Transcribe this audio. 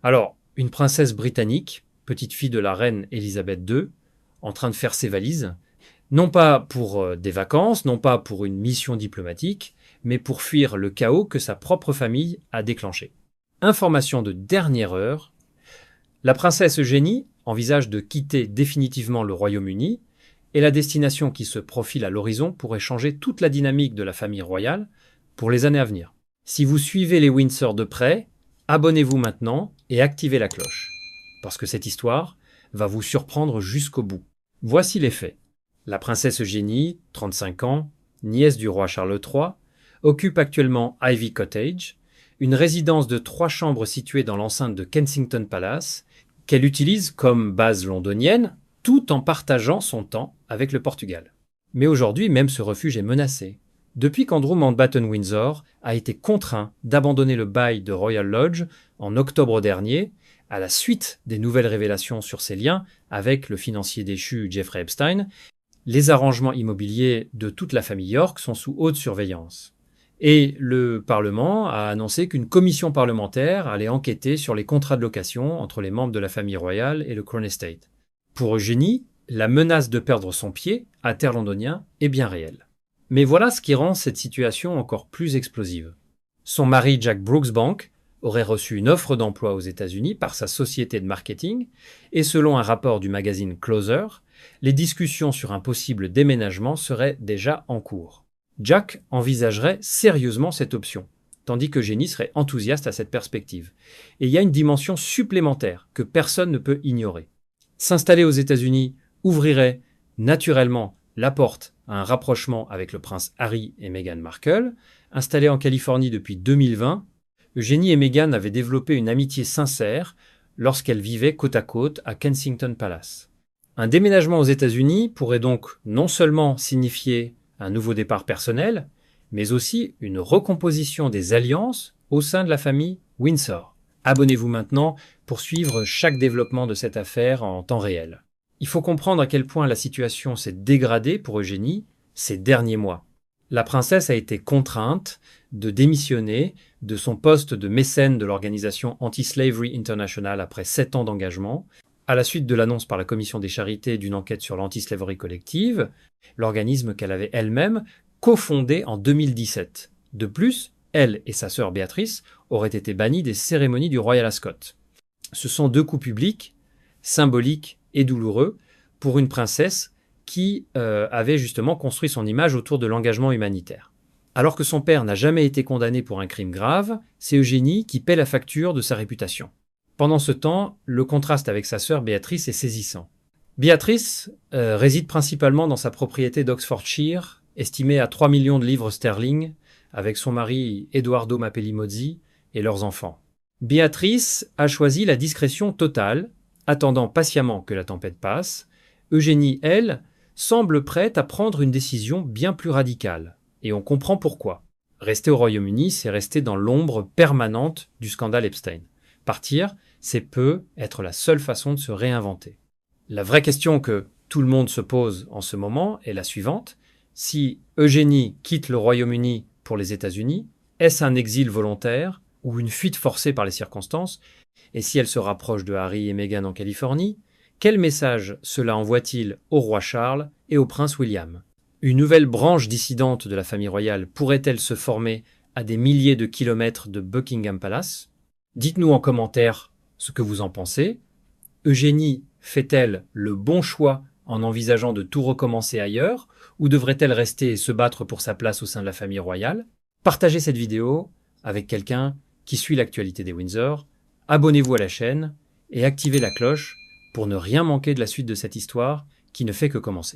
Alors, une princesse britannique, petite fille de la reine Elisabeth II, en train de faire ses valises, non pas pour des vacances, non pas pour une mission diplomatique, mais pour fuir le chaos que sa propre famille a déclenché. Information de dernière heure, la princesse Eugénie envisage de quitter définitivement le Royaume-Uni et la destination qui se profile à l'horizon pourrait changer toute la dynamique de la famille royale pour les années à venir. Si vous suivez les Windsor de près, abonnez-vous maintenant et activez la cloche, parce que cette histoire va vous surprendre jusqu'au bout. Voici les faits. La princesse Eugénie, 35 ans, nièce du roi Charles III, occupe actuellement Ivy Cottage, une résidence de 3 chambres située dans l'enceinte de Kensington Palace, qu'elle utilise comme base londonienne, tout en partageant son temps avec le Portugal. Mais aujourd'hui, même ce refuge est menacé. Depuis qu'Andrew Mountbatten-Windsor a été contraint d'abandonner le bail de Royal Lodge en octobre dernier, à la suite des nouvelles révélations sur ses liens avec le financier déchu Jeffrey Epstein, les arrangements immobiliers de toute la famille York sont sous haute surveillance. Et le Parlement a annoncé qu'une commission parlementaire allait enquêter sur les contrats de location entre les membres de la famille royale et le Crown Estate. Pour Eugénie, la menace de perdre son pied à terre londonien est bien réelle. Mais voilà ce qui rend cette situation encore plus explosive. Son mari Jack Brooksbank aurait reçu une offre d'emploi aux États-Unis par sa société de marketing et selon un rapport du magazine Closer, les discussions sur un possible déménagement seraient déjà en cours. Jack envisagerait sérieusement cette option, tandis qu'Eugénie serait enthousiaste à cette perspective. Et il y a une dimension supplémentaire que personne ne peut ignorer. S'installer aux États-Unis ouvrirait naturellement la porte à un rapprochement avec le prince Harry et Meghan Markle. Installés en Californie depuis 2020, Eugénie et Meghan avaient développé une amitié sincère lorsqu'elles vivaient côte à côte à Kensington Palace. Un déménagement aux États-Unis pourrait donc non seulement signifier un nouveau départ personnel, mais aussi une recomposition des alliances au sein de la famille Windsor. Abonnez-vous maintenant pour suivre chaque développement de cette affaire en temps réel. Il faut comprendre à quel point la situation s'est dégradée pour Eugénie ces derniers mois. La princesse a été contrainte de démissionner de son poste de mécène de l'organisation Anti-Slavery International après 7 ans d'engagement, à la suite de l'annonce par la Commission des charités d'une enquête sur l'anti-slavery collective, l'organisme qu'elle avait elle-même cofondé en 2017. De plus, elle et sa sœur Béatrice auraient été bannies des cérémonies du Royal Ascot. Ce sont 2 coups publics, symboliques et douloureux, pour une princesse qui avait justement construit son image autour de l'engagement humanitaire. Alors que son père n'a jamais été condamné pour un crime grave, c'est Eugénie qui paie la facture de sa réputation. Pendant ce temps, le contraste avec sa sœur Béatrice est saisissant. Béatrice réside principalement dans sa propriété d'Oxfordshire, estimée à 3 millions de livres sterling, avec son mari Edoardo Mapelli-Mozzi et leurs enfants. Béatrice a choisi la discrétion totale, attendant patiemment que la tempête passe. Eugénie, elle, semble prête à prendre une décision bien plus radicale. Et on comprend pourquoi. Rester au Royaume-Uni, c'est rester dans l'ombre permanente du scandale Epstein. Partir, c'est peu être la seule façon de se réinventer. La vraie question que tout le monde se pose en ce moment est la suivante. Si Eugénie quitte le Royaume-Uni pour les États-Unis, est-ce un exil volontaire ou une fuite forcée par les circonstances? Et si elle se rapproche de Harry et Meghan en Californie, quel message cela envoie-t-il au roi Charles et au prince William? Une nouvelle branche dissidente de la famille royale pourrait-elle se former à des milliers de kilomètres de Buckingham Palace? Dites-nous en commentaire ce que vous en pensez. Eugénie fait-elle le bon choix en envisageant de tout recommencer ailleurs, ou devrait-elle rester et se battre pour sa place au sein de la famille royale? Partagez cette vidéo avec quelqu'un qui suit l'actualité des Windsor, abonnez-vous à la chaîne et activez la cloche pour ne rien manquer de la suite de cette histoire qui ne fait que commencer.